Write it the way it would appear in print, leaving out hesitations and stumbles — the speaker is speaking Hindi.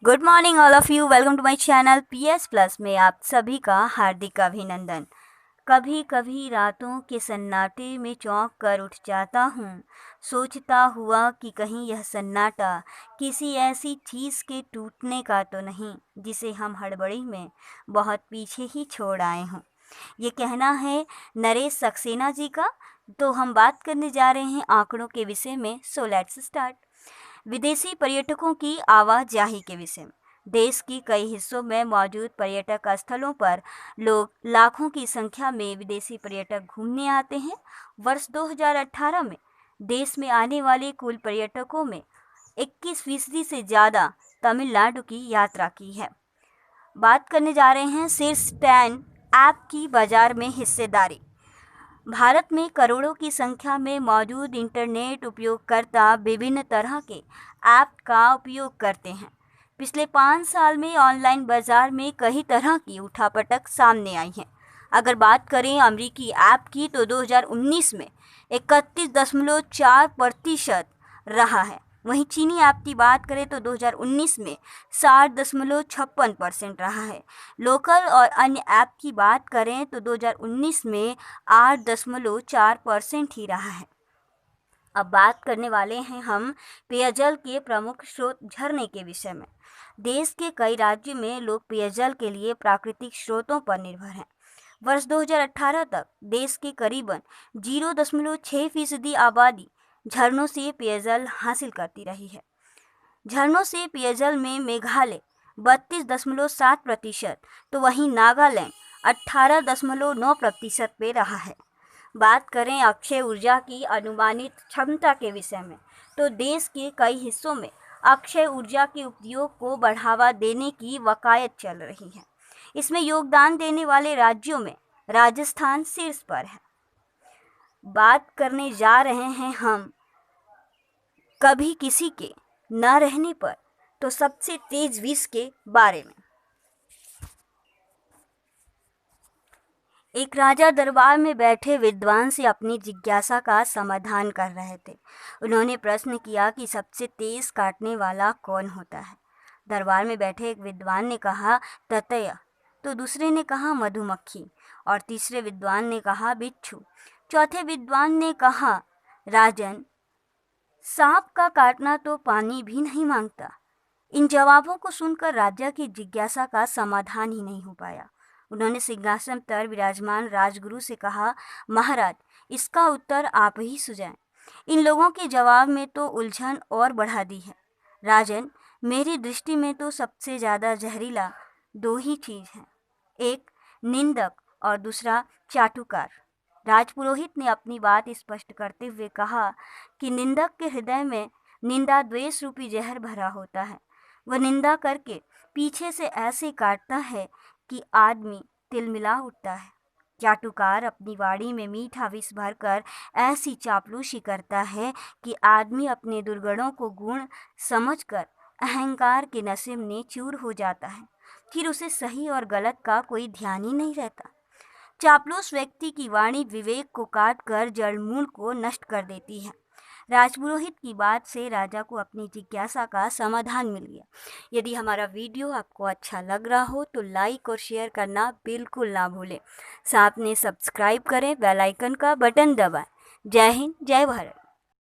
Good morning all of you. Welcome to my channel PS plus में आप सभी का हार्दिक अभिनंदन। कभी कभी रातों के सन्नाटे में चौंक कर उठ जाता हूँ, सोचता हुआ कि कहीं यह सन्नाटा किसी ऐसी चीज़ के टूटने का तो नहीं जिसे हम हड़बड़ी में बहुत पीछे ही छोड़ आए हों। ये कहना है नरेश सक्सेना जी का। तो हम बात करने जा रहे हैं आंकड़ों के विषय में। So let's start. विदेशी पर्यटकों की आवाजाही के विषय में। देश की कई हिस्सों में मौजूद पर्यटक स्थलों पर लोग लाखों की संख्या में विदेशी पर्यटक घूमने आते हैं। वर्ष 2018 में देश में आने वाले कुल पर्यटकों में 21% से ज़्यादा तमिलनाडु की यात्रा की है। बात करने जा रहे हैं शीर्ष 10 ऐप की बाजार में हिस्सेदारी। भारत में करोड़ों की संख्या में मौजूद इंटरनेट उपयोगकर्ता विभिन्न तरह के ऐप का उपयोग करते हैं। पिछले 5 साल में ऑनलाइन बाजार में कई तरह की उठापटक सामने आई है। अगर बात करें अमेरिकी ऐप की तो 2019 में 31.4% रहा है। वहीं चीनी ऐप की बात करें तो 2019 में 60.56% रहा है। लोकल और अन्य ऐप की बात करें तो 2019 में 8.4% ही रहा है। अब बात करने वाले हैं हम पेयजल के प्रमुख स्रोत झरने के विषय में। देश के कई राज्यों में लोग पेयजल के लिए प्राकृतिक स्रोतों पर निर्भर हैं। वर्ष 2018 तक देश के करीबन 0.6% आबादी झरनों से पेयजल हासिल करती रही है। झरनों से पेयजल में मेघालय 32.7%, तो वहीं नागालैंड 18.9% पे रहा है। बात करें अक्षय ऊर्जा की अनुमानित क्षमता के विषय में तो देश के कई हिस्सों में अक्षय ऊर्जा के उपयोग को बढ़ावा देने की वकायत चल रही है। इसमें योगदान देने वाले राज्यों में राजस्थान शीर्ष पर है। बात करने जा रहे हैं हम कभी किसी के न रहने पर तो सबसे तेज विष के बारे में। एक राजा दरबार में बैठे विद्वान से अपनी जिज्ञासा का समाधान कर रहे थे। उन्होंने प्रश्न किया कि सबसे तेज काटने वाला कौन होता है। दरबार में बैठे एक विद्वान ने कहा ततैया, तो दूसरे ने कहा मधुमक्खी और तीसरे विद्वान ने कहा बिच्छू। चौथे विद्वान ने कहा राजन, सांप का काटना तो पानी भी नहीं मांगता। इन जवाबों को सुनकर राजा की जिज्ञासा का समाधान ही नहीं हो पाया। उन्होंने सिंहासन पर विराजमान राजगुरु से कहा महाराज, इसका उत्तर आप ही सुझाएं। इन लोगों के जवाब में तो उलझन और बढ़ा दी है। राजन, मेरी दृष्टि में तो सबसे ज़्यादा जहरीला 2 ही चीज़ हैं, एक निंदक और दूसरा चाटुकार। राजपुरोहित ने अपनी बात स्पष्ट करते हुए कहा कि निंदक के हृदय में निंदा द्वेष रूपी जहर भरा होता है। वह निंदा करके पीछे से ऐसे काटता है कि आदमी तिलमिला उठता है। चाटुकार अपनी वाणी में मीठा विष भरकर ऐसी चापलूसी करता है कि आदमी अपने दुर्गुणों को गुण समझकर अहंकार के नशे में चूर हो जाता है। फिर उसे सही और गलत का कोई ध्यान ही नहीं रहता। चापलूस व्यक्ति की वाणी विवेक को काट कर जड़मूल को नष्ट कर देती है। राजपुरोहित की बात से राजा को अपनी जिज्ञासा का समाधान मिल गया। यदि हमारा वीडियो आपको अच्छा लग रहा हो तो लाइक और शेयर करना बिल्कुल ना भूलें। साथ में सब्सक्राइब करें, बेल आइकन का बटन दबाएं। जय हिंद, जय भारत।